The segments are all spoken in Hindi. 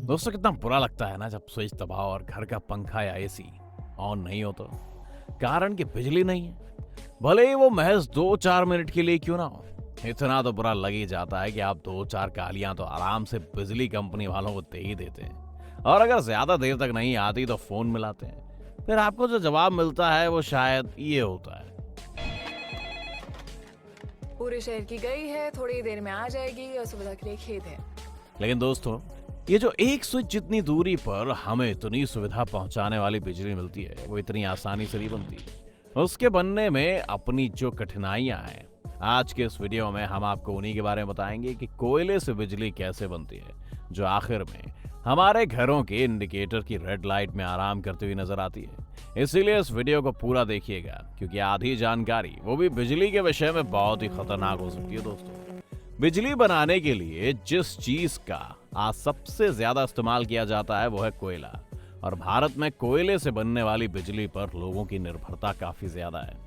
दोस्तों कितना बुरा लगता है ना जब स्विच दबाओ और घर का पंखा या एसी ऑन नहीं हो तो। कारण कि बिजली नहीं है, भले ही वो महज 2-4 मिनट के लिए क्यों ना हो। इतना तो बुरा लग ही जाता है कि आप 2-4 गालियां तो आराम से बिजली कंपनी वालों को दे ही देते हैं, और अगर ज्यादा देर तक नहीं आती तो फोन मिलाते हैं। फिर आपको जो जवाब मिलता है वो शायद ये होता है। पूरे शहर की गई है, थोड़ी देर में आ जाएगी, असुविधा के लिए खेद है। लेकिन दोस्तों, ये जो एक स्विच जितनी दूरी पर हमें इतनी सुविधा पहुंचाने वाली बिजली मिलती है, वो इतनी आसानी से नहीं बनती। उसके बनने में अपनी जो कठिनाइयां हैं, आज के इस वीडियो में हम आपको उन्हीं के बारे में बताएंगे कि कोयले से बिजली कैसे बनती है, जो आखिर में हमारे घरों के इंडिकेटर की रेड लाइट में आराम करती हुई नजर आती है। इसीलिए इस वीडियो को पूरा देखिएगा, क्योंकि आधी जानकारी, वो भी बिजली के विषय में, बहुत ही खतरनाक हो सकती है। दोस्तों, बिजली बनाने के लिए जिस चीज का आज सबसे ज्यादा इस्तेमाल किया जाता है वो है कोयला, और भारत में कोयले से बनने वाली बिजली पर लोगों की निर्भरता काफी ज्यादा है।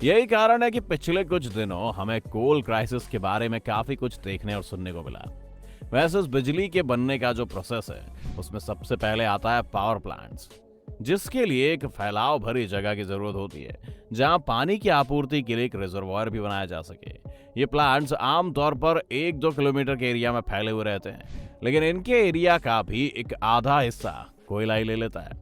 यही कारण है कि पिछले कुछ दिनों हमें कोल क्राइसिस के बारे में काफी कुछ देखने और सुनने को मिला। वैसे इस बिजली के बनने का जो प्रोसेस है, उसमें सबसे पहले आता है पावर प्लांट्स, जिसके लिए एक फैलाव भरी जगह की जरूरत होती है, जहां पानी की आपूर्ति के लिए एक रिजर्वायर भी बनाया जा सके। ये प्लांट्स आमतौर पर 1-2 किलोमीटर के एरिया में फैले हुए रहते हैं, लेकिन इनके एरिया का भी एक आधा हिस्सा कोयला ही ले लेता है।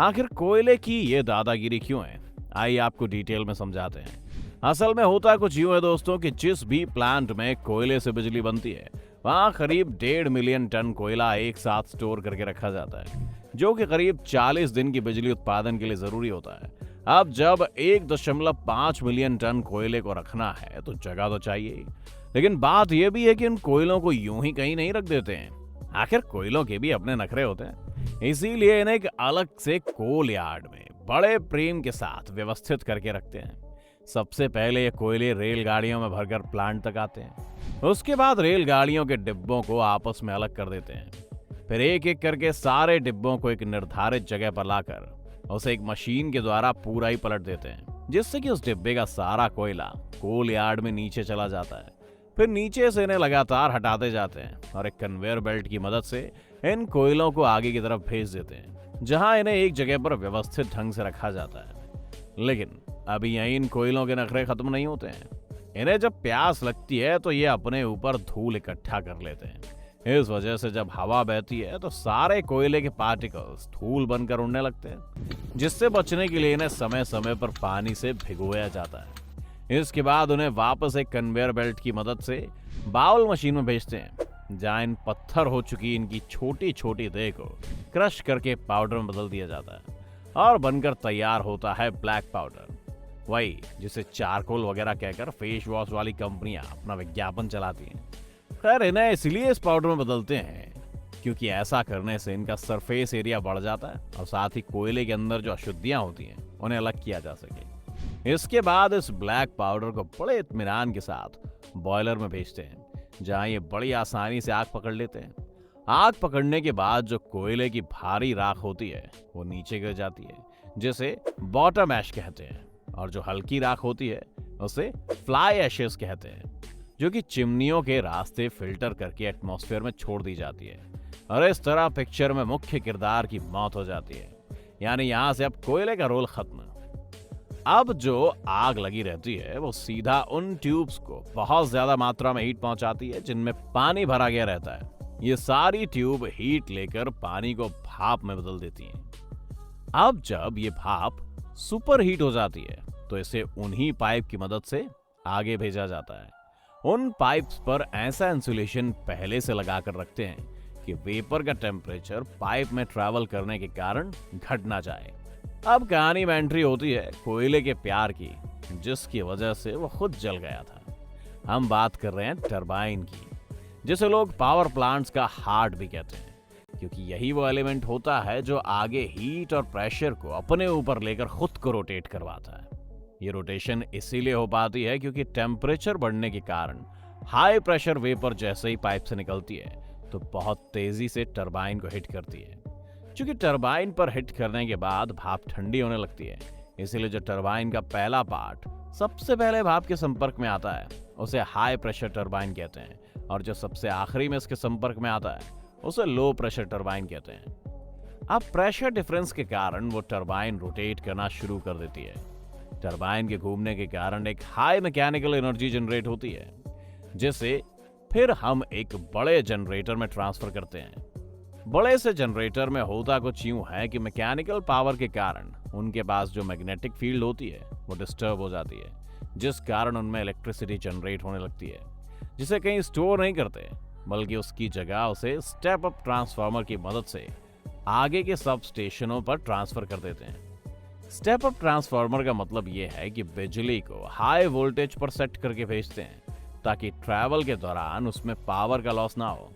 आखिर कोयले की ये दादागिरी क्यों है, आइए आपको डिटेल में समझाते हैं। असल में होता कुछ यूं है दोस्तों कि जिस भी प्लांट में कोयले से बिजली बनती है, वहां करीब 1.5 मिलियन टन कोयला एक साथ स्टोर करके रखा जाता है, जो कि करीब 40 दिन की बिजली उत्पादन के लिए जरूरी होता है। अब जब 1.5 मिलियन टन कोयले को रखना है तो जगह तो चाहिए ही। लेकिन बात यह भी है कि इन कोयलों को यूं ही कहीं नहीं रख देते हैं। आखिर कोयलों के भी अपने नखरे होते हैं, इसीलिए इन्हें एक अलग से कोल यार्ड में बड़े प्रेम के साथ व्यवस्थित करके रखते हैं। सबसे पहले ये कोयले रेलगाड़ियों में भरकर प्लांट तक आते हैं। उसके बाद रेलगाड़ियों के डिब्बों को आपस में अलग कर देते हैं। फिर एक एक करके सारे डिब्बों को एक निर्धारित जगह पर लाकर उसे एक मशीन के द्वारा पूरा ही पलट देते हैं, जिससे कि उस डिब्बे का सारा कोयला कोल यार्ड में नीचे चला जाता है। फिर नीचे से इन्हें लगातार हटाते जाते हैं और एक कन्वेयर बेल्ट की मदद से इन कोयलों को आगे की तरफ भेज देते हैं, जहां इन्हें एक जगह पर व्यवस्थित ढंग से रखा जाता है। लेकिन अभी यहीं इन कोयलों के नखरे खत्म नहीं होते हैं। इन्हें जब प्यास लगती है तो ये अपने ऊपर धूल इकट्ठा कर लेते हैं। इस वजह से जब हवा बहती है तो सारे कोयले के पार्टिकल्स धूल बनकर उड़ने लगते हैं, जिससे बचने के लिए इन्हें समय समय पर पानी से भिगोया जाता है। इसके बाद उन्हें वापस एक कन्वेयर बेल्ट की मदद से बाउल मशीन में भेजते हैं, जहां इन पत्थर हो चुकी इनकी छोटी छोटी देह को क्रश करके पाउडर में बदल दिया जाता है, और बनकर तैयार होता है ब्लैक पाउडर, वही जिसे चारकोल वगैरह कहकर फेस वॉश वाली कंपनियां अपना विज्ञापन चलाती हैं। खैर, इन्हें इसलिए इस पाउडर में बदलते हैं क्योंकि ऐसा करने से इनका सरफेस एरिया बढ़ जाता है, और साथ ही कोयले के अंदर जो अशुद्धियां होती हैं उन्हें अलग किया जा सके। इसके बाद इस ब्लैक पाउडर को बड़े इत्मीनान के साथ बॉयलर में भेजते हैं, जहां ये बड़ी आसानी से आग पकड़ लेते हैं। आग पकड़ने के बाद जो कोयले की भारी राख होती है वो नीचे गिर जाती है, जिसे बॉटम ऐश कहते हैं, और जो हल्की राख होती है उसे फ्लाई एशेस कहते हैं, जो कि चिमनियों के रास्ते फिल्टर करके एटमॉस्फेयर में छोड़ दी जाती है। और इस तरह पिक्चर में मुख्य किरदार की मौत हो जाती है, यानी यहां से अब कोयले का रोल खत्म। अब जो आग लगी रहती है वो सीधा उन ट्यूब्स को बहुत ज्यादा मात्रा में हीट पहुंचाती है, जिनमें पानी भरा गया रहता है। ये सारी ट्यूब हीट लेकर पानी को भाप में बदल देती हैं। अब जब ये भाप सुपर हीट हो जाती है तो इसे उन्हीं पाइप की मदद से आगे भेजा जाता है। उन पाइप्स पर ऐसा इंसुलेशन पहले से लगाकर रखते हैं कि वेपर का टेम्परेचर पाइप में ट्रैवल करने के कारण घट ना जाए। अब कहानी में एंट्री होती है कोयले के प्यार की, जिसकी वजह से वो खुद जल गया था। हम बात कर रहे हैं टरबाइन की, जिसे लोग पावर प्लांट्स का हार्ट भी कहते हैं, क्योंकि यही वो एलिमेंट होता है जो आगे हीट और प्रेशर को अपने ऊपर लेकर खुद को रोटेट करवाता है। ये रोटेशन इसीलिए हो पाती है क्योंकि टेम्परेचर बढ़ने के कारण हाई प्रेशर वेपर जैसे ही पाइप से निकलती है तो बहुत तेजी से टरबाइन को हिट करती है। क्योंकि टरबाइन पर हिट करने के बाद भाप ठंडी होने लगती है, इसीलिए जो टरबाइन का पहला पार्ट सबसे पहले भाप के संपर्क में आता है उसे हाई प्रेशर टरबाइन कहते हैं, और जो सबसे आखिरी में इसके संपर्क में आता है उसे लो प्रेशर टरबाइन कहते हैं। अब प्रेशर डिफरेंस के कारण वो टरबाइन रोटेट करना शुरू कर देती है। टरबाइन के घूमने के कारण एक हाई मैकेनिकल एनर्जी जनरेट होती है, जिसे फिर हम एक बड़े जनरेटर में ट्रांसफर करते हैं। बड़े से जनरेटर में होता कुछ यूं है कि मैकेनिकल पावर के कारण उनके पास जो मैग्नेटिक फील्ड होती है वो डिस्टर्ब हो जाती है, जिस कारण उनमें इलेक्ट्रिसिटी जनरेट होने लगती है, जिसे कहीं स्टोर नहीं करते, बल्कि उसकी जगह उसे स्टेप अप ट्रांसफार्मर की मदद से आगे के सब स्टेशनों पर ट्रांसफर कर देते हैं। स्टेप अप ट्रांसफार्मर का मतलब यह है कि बिजली को हाई वोल्टेज पर सेट करके भेजते हैं, ताकि ट्रैवल के दौरान उसमें पावर का लॉस ना हो।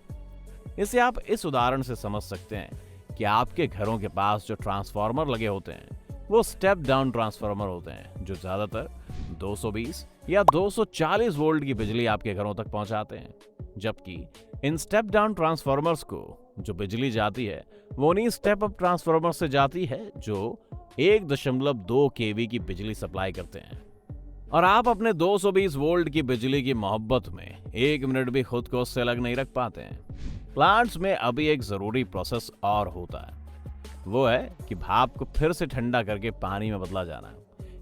इसे आप इस उदाहरण से समझ सकते हैं कि आपके घरों के पास जो ट्रांसफार्मर लगे होते हैं वो स्टेप डाउन ट्रांसफार्मर होते हैं, जो ज्यादातर 220 या 240 वोल्ट की बिजली आपके घरों तक पहुंचाते हैं। जबकि इन स्टेप डाउन ट्रांसफार्मर्स को जो बिजली जाती है वो उन्हीं स्टेप अप ट्रांसफार्मर से जाती है जो 1.2 केवी की बिजली सप्लाई करते हैं। और आप अपने 220 वोल्ट की बिजली की मोहब्बत में 1 मिनट भी खुद को उससे अलग नहीं रख पाते हैं। प्लांट्स में अभी एक जरूरी प्रोसेस और होता है, वो है कि भाप को फिर से ठंडा करके पानी में बदला जाना।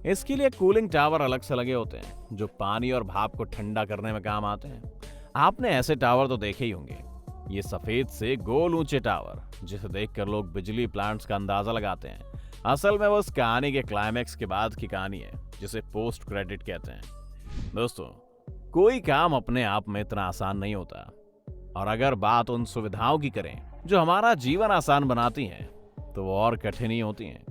इसके लिए कूलिंग टावर अलग से लगे होते हैं, जो पानी और भाप को ठंडा करने में काम आते हैं। आपने ऐसे टावर तो देखे ही होंगे, ये सफेद से गोल ऊंचे टावर, जिसे देखकर लोग बिजली प्लांट्स का अंदाजा लगाते हैं। असल में वो उस कहानी के क्लाइमैक्स के बाद की कहानी है, जिसे पोस्ट क्रेडिट कहते हैं। दोस्तों, कोई काम अपने आप में इतना आसान नहीं होता, और अगर बात उन सुविधाओं की करें जो हमारा जीवन आसान बनाती हैं, तो वो और कठिन ही होती हैं।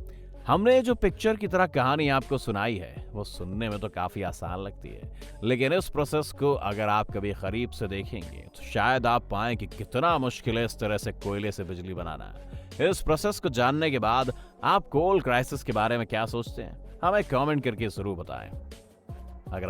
हमने जो पिक्चर की तरह कहानी आपको सुनाई है वो सुनने में तो काफी आसान लगती है, लेकिन इस प्रोसेस को अगर आप कभी करीब से देखेंगे तो शायद आप पाएं कि कितना मुश्किल है इस तरह से कोयले से बिजली बनाना। इस प्रोसेस को जानने के बाद आप कोल क्राइसिस के बारे में क्या सोचते हैं, हमें कमेंट करके जरूर बताएं। अगर